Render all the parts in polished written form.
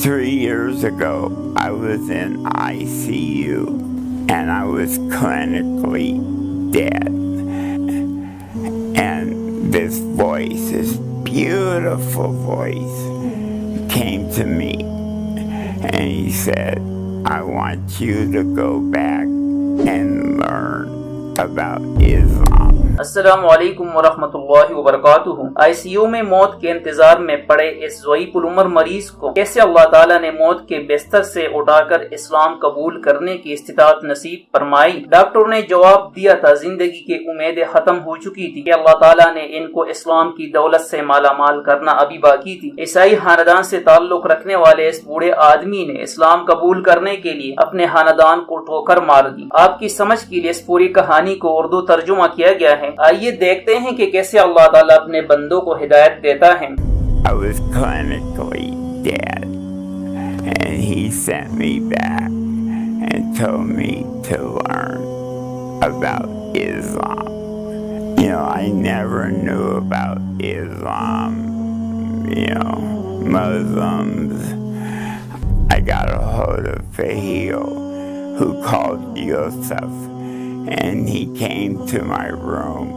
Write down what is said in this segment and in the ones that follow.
3 years ago, I was in ICU and I was clinically dead. And this voice, this beautiful voice, came to me and he said, I want you to go back and learn about Islam. अस्सलामुअलैकुम वरहमतुल्लाहि वबरकातुहू। ICU में मौत के इंतजार में पड़े इस ज़ईफ़ुल उम्र मरीज को कैसे अल्लाह ताला ने मौत के बिस्तर से उठाकर इस्लाम कबूल करने की इस्तिताअत नसीब फरमाई। डॉक्टर ने जवाब दिया था, जिंदगी की उम्मीदें खत्म हो चुकी थी कि अल्लाह ताला ने इनको इस्लाम की दौलत से मालामाल करना अभी बाकी थी। ईसाई खानदान से ताल्लुक रखने वाले इस बूढ़े आदमी ने इस्लाम कबूल करने के लिए अपने खानदान को ठोकर मार दी। आपकी समझ के लिए इस पूरी कहानी को उर्दू तर्जुमा किया गया है। आइए देखते हैं कि कैसे अल्लाह ताला अपने बंदों को हिदायत देता है। I was clinically dead and he sent me back and told me to learn about Islam. You know, I never knew about Islam, Muslims. I got a hold of Fahil, who called Yusuf, and he came to my room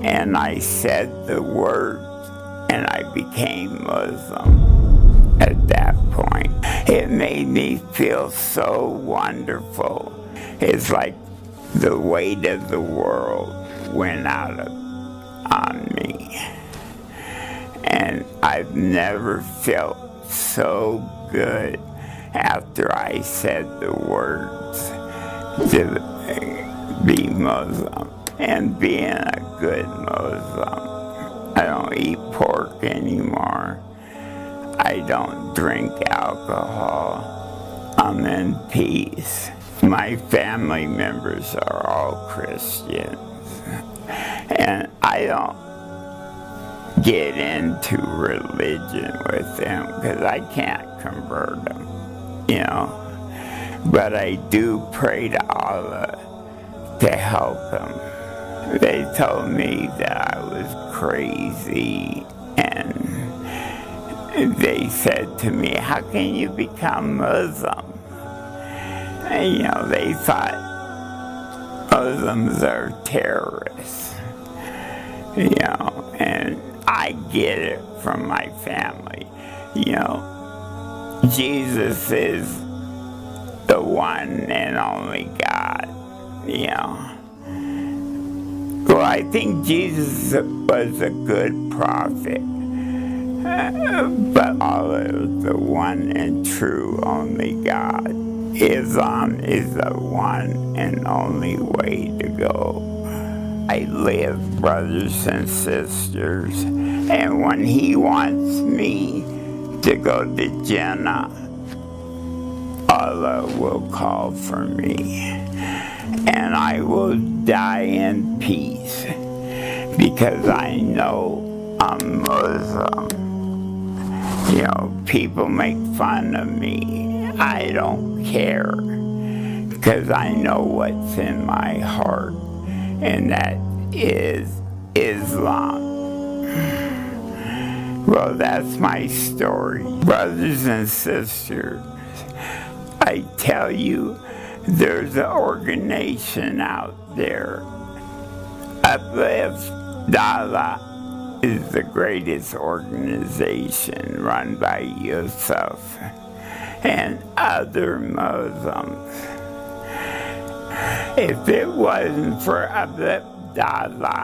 and I said the words and I became Muslim at that point. It made me feel so wonderful. It's like the weight of the world went on me. And I've never felt so good after I said the words to be Muslim and being a good Muslim. I don't eat pork anymore. I don't drink alcohol. I'm in peace. My family members are all Christians. And I don't get into religion with them because I can't convert them, But I do pray to Allah to help them. They told me that I was crazy, and they said to me, how can you become Muslim? And, they thought Muslims are terrorists, and I get it from my family. Jesus is the one and only God. Well, I think Jesus was a good prophet, but Allah is the one and true only God. Islam is the one and only way to go. I live, brothers and sisters, and when He wants me to go to Jannah, Allah will call for me, and I will die in peace because I know I'm Muslim. People make fun of me. I don't care because I know what's in my heart, and that is Islam. Well, that's my story. Brothers and sisters, I tell you, there's an organization out there. Uplift Dala is the greatest organization run by Yusuf and other Muslims. If it wasn't for Uplift Dala,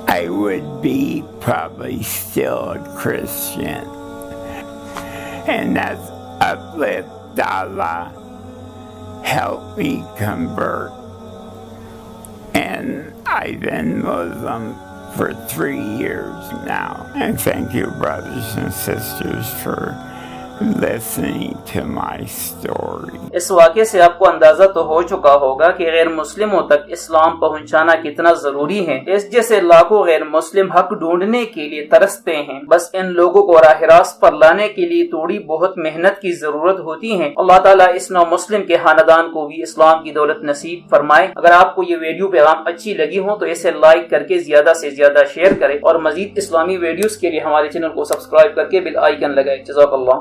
I would be probably still a Christian. And that's Uplift Allah helped me convert. And I've been Muslim for 3 years now. And thank you, brothers and sisters, for listening to my story. इस वाक़े से आपको अंदाजा तो हो चुका होगा कि गैर मुस्लिमों तक इस्लाम पहुंचाना कितना जरूरी है। इस जैसे लाखों गैर मुस्लिम हक ढूंढने के लिए तरसते हैं, बस इन लोगों को राह रास्त पर लाने के लिए थोड़ी बहुत मेहनत की जरूरत होती है। अल्लाह ताला इस नौ मुस्लिम के खानदान को भी इस्लाम की दौलत नसीब फरमाए। अगर आपको ये वीडियो पैगाम अच्छी लगी हो तो इसे लाइक करके ज्यादा से ज्यादा शेयर करें और मजीद इस्लामी वीडियोस के लिए हमारे चैनल को सब्सक्राइब करके बेल आइकन लगाएं। जज़ाकल्लाह।